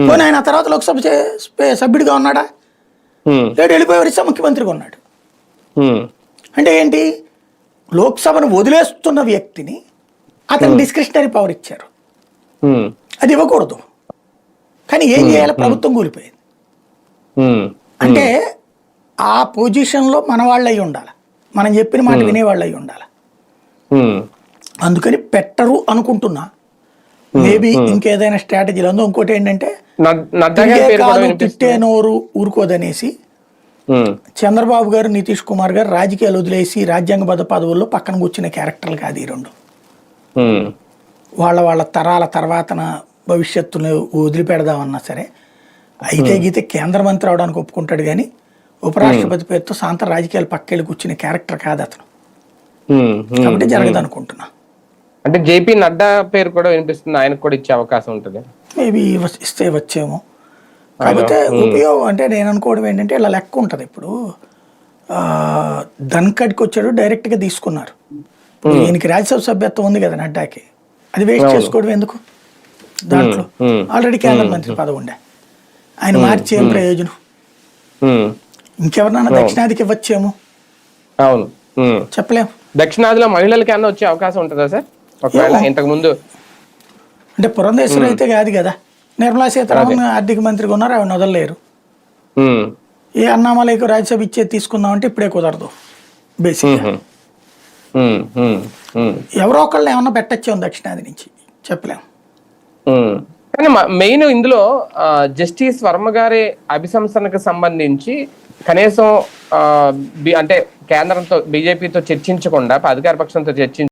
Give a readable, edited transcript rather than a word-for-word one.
పోనీ ఆయన తర్వాత లోక్సభ సభ్యుడిగా ఉన్నాడా? లేడు, వెళ్ళిపోయి ఒరిస్సా ముఖ్యమంత్రిగా ఉన్నాడు. అంటే ఏంటి, లోక్సభను వదిలేస్తున్న వ్యక్తిని అతను డిస్క్రిషనరీ పవర్ ఇచ్చారు. అది ఇవ్వకూడదు, కానీ ఏం చేయాలి, ప్రభుత్వం కూలిపోయింది. అంటే ఆ పొజిషన్లో మన వాళ్ళు అయి ఉండాలి, మనం చెప్పిన మాట వినేవాళ్ళు అయి ఉండాలి. అందుకని పెట్టరు అనుకుంటున్నా. మేబీ ఇంకేదైనా స్ట్రాటజీలు ఉందో. ఇంకోటి ఏంటంటే తిట్టే నోరు ఊరుకోదనేసి చంద్రబాబు గారు, నితీష్ కుమార్ గారు రాజకీయాలు వదిలేసి రాజ్యాంగబద్ధ పదవుల్లో పక్కన కూర్చునే క్యారెక్టర్లు కాదు ఈ రెండు. వాళ్ళ తరాల తర్వాతన భవిష్యత్తును వదిలిపెడదామన్నా సరే అయితే గీతే కేంద్ర మంత్రి అవడానికి ఒప్పుకుంటాడు, కానీ ఉపరాష్ట్రపతి పేరుతో సాంత రాజకీయాలు పక్కెళ్ళి కూర్చునే క్యారెక్టర్ కాదు అతను. కాబట్టి జరగదు అనుకుంటున్నా. అంటే జేపీ నడ్డా పేరు కూడా వినిపిస్తుంది, ఆయనకు కూడా ఇచ్చే అవకాశం ఉంటుంది. మేబీ ఇస్తే వచ్చేమో. కాకపోతే ఉపయోగం అంటే నేను అనుకోవడం ఏంటంటే ఇలా లెక్క ఉంటుంది. ఇప్పుడు ధన్కడ్కి వచ్చాడు, డైరెక్ట్గా తీసుకున్నారు. ఇప్పుడు ఈయనకి రాజ్యసభ సభ్యత్వం ఉంది కదా నడ్డాకి, అది వేస్ట్ చేసుకోవడం ఎందుకు? దాంట్లో ఆల్రెడీ కేంద్ర మంత్రి పదవి ఉండే, ఆయన మార్చి ఏం ప్రయోజనం? ఇంకెవరినైనా దక్షిణాదికి ఇవ్వచ్చేమో, అవును చెప్పలేము. దక్షిణాదిలో మహిళలకి అన్న వచ్చే అవకాశం ఉంటుందా సార్ ఒకవేళ ఇంతకు ముందు? అంటే పురంధేశ్వరి అయితే కాదు కదా, నిర్మలా సీతారామన్ ఆర్థిక మంత్రిగా ఉన్నారు, ఆవిడ వదలలేరు. ఏ అన్నామలైకి రాజ్యసభ ఇచ్చేది తీసుకుందామంటే ఇప్పుడే కుదరదు. బేసిక్గా ఎవరో ఒకళ్ళని ఏమన్నా పెట్టచ్చేమో దక్షిణాది నుంచి, చెప్పలేము. కానీ మెయిన్ ఇందులో జస్టిస్ వర్మ గారి అభిశంసనకు సంబంధించి కనీసం అంటే కేంద్రంతో బీజేపీతో చర్చించకుండా అధికార పక్షంతో చర్చించి